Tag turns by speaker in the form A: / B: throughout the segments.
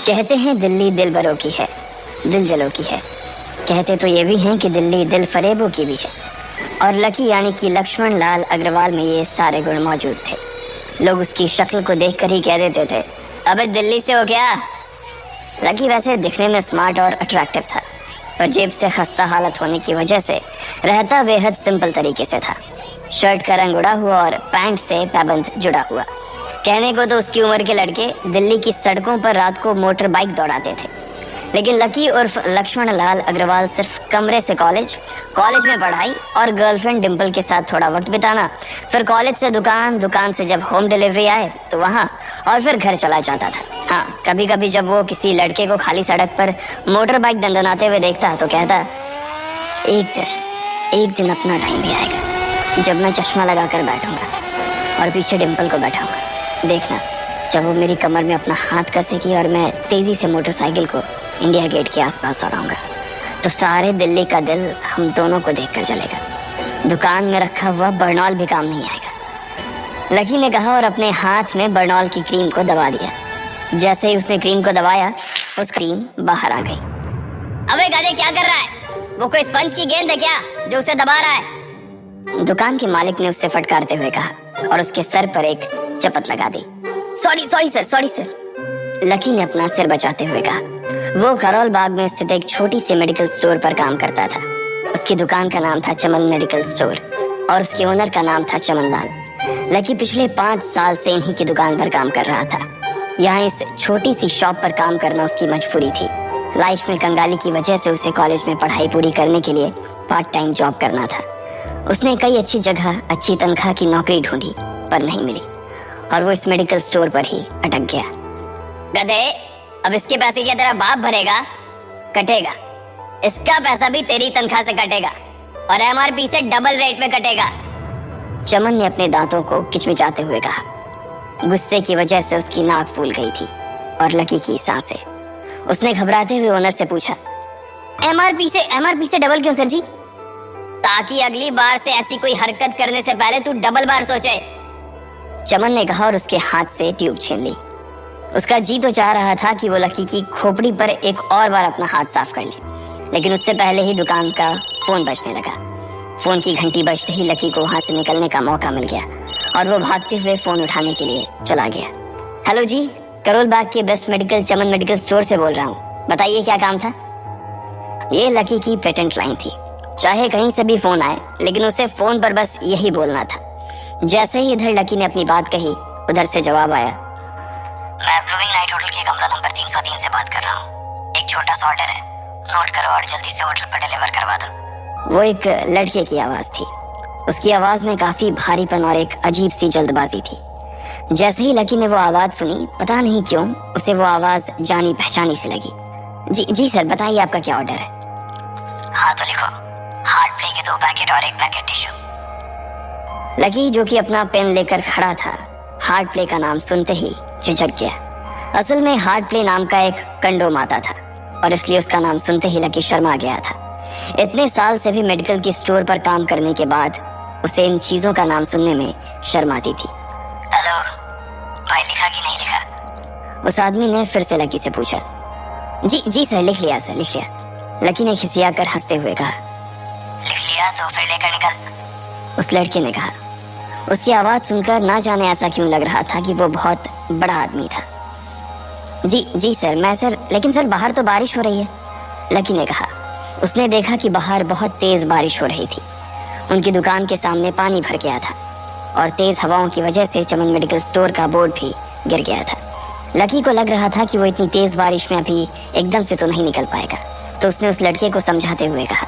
A: कहते हैं दिल्ली दिल बरों की है, दिल जलों की है। कहते तो ये भी हैं कि दिल्ली दिल फरेबों की भी है। और लकी यानी कि लक्ष्मण लाल अग्रवाल में ये सारे गुण मौजूद थे। लोग उसकी शक्ल को देखकर ही कह देते थे, अबे दिल्ली से हो क्या। लकी वैसे दिखने में स्मार्ट और अट्रैक्टिव था, पर जेब से खस्ता हालत होने की वजह से रहता बेहद सिंपल तरीके से था। शर्ट का रंग उड़ा हुआ और पैंट से पैबंद जुड़ा हुआ। कहने को तो उसकी उम्र के लड़के दिल्ली की सड़कों पर रात को मोटर बाइक दौड़ाते थे, लेकिन लकी उर्फ लक्ष्मण लाल अग्रवाल सिर्फ कमरे से कॉलेज में पढ़ाई और गर्लफ्रेंड डिम्पल के साथ थोड़ा वक्त बिताना, फिर कॉलेज से दुकान, दुकान से जब होम डिलीवरी आए तो वहाँ, और फिर घर चला जाता था। हाँ, कभी कभी जब वो किसी लड़के को खाली सड़क पर मोटर बाइक दंदनाते हुए देखता तो कहता, एक दिन अपना टाइम भी आएगा जब मैं चश्मा लगा कर बैठूंगा और पीछे डिम्पल को बैठाऊंगा। देखना, जब वो मेरी कमर में अपना हाथ कसेगी और मैं तेजी से मोटरसाइकिल को इंडिया गेट के आसपास दौड़ाऊंगा, तो सारे दिल्ली का दिल हम दोनों को देखकर जलेगा। दुकान में रखा हुआ बर्नॉल भी काम नहीं आएगा। लकी ने कहा और अपने हाथ में बर्नॉल की क्रीम को दबा दिया। जैसे ही उसने क्रीम को दबाया, उस क्रीम बाहर आ गई। अबे गधे, क्या कर रहा है? वो कोई स्पंज की गेंद है क्या जो उसे दबा रहा है? दुकान के मालिक ने उससे फटकारते हुए कहा और उसके सर पर एक चपत लगा दी। Sorry sir. लकी ने अपना सिर बचाते हुए कहा। वो करोल बाग में स्थित एक छोटी सी मेडिकल स्टोर पर काम करता था। उसकी दुकान का नाम था चमन मेडिकल स्टोर और उसके ओनर का नाम था चमन लाल। लकी पिछले 5 साल से इन्हीं की दुकान पर काम कर रहा था। यहाँ इस छोटी सी शॉप पर काम करना उसकी मजबूरी थी। लाइफ में कंगाली की वजह से उसे कॉलेज में पढ़ाई पूरी करने के लिए पार्ट टाइम जॉब करना था। उसने कई अच्छी जगह अच्छी तनख्वाह की नौकरी ढूंढी, पर नहीं मिली और वो इस मेडिकल स्टोर पर ही अटक गया। गधे, अब इसके पैसे क्या तेरा बाप भरेगा? कटेगा। इसका पैसा भी तेरी तनख्वाह से कटेगा और एमआरपी से डबल रेट में कटेगा। चमन ने अपने दांतों को किचमिचाते हुए कहा। गुस्से की वजह से उसकी नाक फूल गई थी और लकी की सांसें। उसने घबराते हुए ओनर से पूछा, एमआरपी से डबल क्यों सर जी? ताकि अगली बार से ऐसी कोई हरकत करने से पहले तू डबल बार सोचे। चमन ने कहा और उसके हाथ से ट्यूब छीन ली। उसका जी तो चाह रहा था कि वो लकी की खोपड़ी पर एक और बार अपना हाथ साफ कर ले, लेकिन उससे पहले ही दुकान का फोन बजने लगा। फोन की घंटी बजते ही लकी को वहां से निकलने का मौका मिल गया और वो भागते हुए फोन उठाने के लिए चला गया। हेलो जी, करोल बाग के बेस्ट मेडिकल चमन मेडिकल स्टोर से बोल रहा हूँ, बताइए क्या काम था? ये लकी की पेटेंट लाइन थी। चाहे कहीं से भी फोन आए, लेकिन उसे फोन पर बस यही बोलना था। जैसे ही इधर लकी ने अपनी बात कही, उधर से जवाब आया, मैं ब्लूइंग नाइट होटल के कमरा नंबर 303 से बात कर रहा हूँ। एक छोटा सा ऑर्डर है, नोट करो और जल्दी से होटल पर डिलीवर करवा दो। वो एक लड़के की आवाज थी। उसकी आवाज में काफी भारीपन और एक अजीब सी जल्दबाजी थी। जैसे ही लकी ने वो आवाज सुनी, पता नहीं क्यों उसे वो आवाज जानी पहचानी सी लगी। जी सर, बताइए आपका क्या ऑर्डर है? हाँ तो लिखो, हार्ट प्ले के 2 पैकेट और 1 पैकेट टिश्यू। लकी, जो कि अपना पेन लेकर खड़ा था, हार्ट प्ले का नाम सुनते ही झिझक गया। असल में हार्ट प्ले नाम का एक कंडोम आता था और इसलिए उसका नाम सुनते ही लकी शर्मा गया था। इतने साल से भी मेडिकल की स्टोर पर काम करने के बाद उसे इन चीजों का नाम सुनने में शर्म आती थी। हेलो भाई, लिखा कि नहीं लिखा? उस आदमी ने फिर से लकी से पूछा। जी सर, लिख लिया सर, लिख लिया। लकी ने खिसिया कर हंसते हुए कहा। लिख लिया तो फिर लेकर निकल, उस लड़के ने कहा। उसकी आवाज सुनकर ना जाने ऐसा क्यों लग रहा था कि वो बहुत बड़ा आदमी था। जी सर, मैं सर, लेकिन सर बाहर तो बारिश हो रही है, लकी ने कहा। उसने देखा कि बाहर बहुत तेज बारिश हो रही थी। उनकी दुकान के सामने पानी भर गया था और तेज हवाओं की वजह से चमन मेडिकल स्टोर का बोर्ड भी गिर गया था। लकी को लग रहा था कि वो इतनी तेज बारिश में अभी एकदम से तो नहीं निकल पाएगा, तो उसने उस लड़के को समझाते हुए कहा,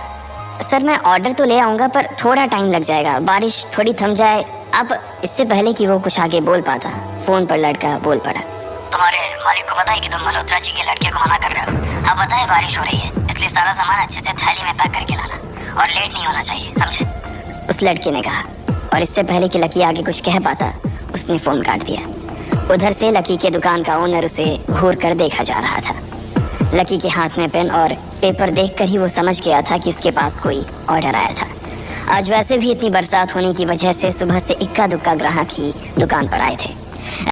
A: सर मैं ऑर्डर तो ले आऊंगा पर थोड़ा टाइम लग जाएगा, बारिश थोड़ी थम जाए। अब इससे पहले कि वो कुछ आगे बोल पाता, फोन पर लड़का बोल पड़ा। तुम्हारे मालिक को पता है कि तुम मल्होत्रा जी के लड़के को मना कर रहे हो? हाँ पता है, बारिश हो रही है, इसलिए सारा सामान अच्छे से थैली में पैक करके लाना और लेट नहीं होना चाहिए, समझे? उस लड़के ने कहा और इससे पहले कि लकी आगे कुछ कह पाता, उसने फोन काट दिया। उधर से लकी के दुकान का ओनर उसे घूर कर देखा जा रहा था। लकी के हाथ में पेन और पेपर देखकर ही वो समझ गया था कि उसके पास कोई ऑर्डर आया था। आज वैसे भी इतनी बरसात होने की वजह से सुबह से इक्का दुक्का ग्राहक ही दुकान पर आए थे।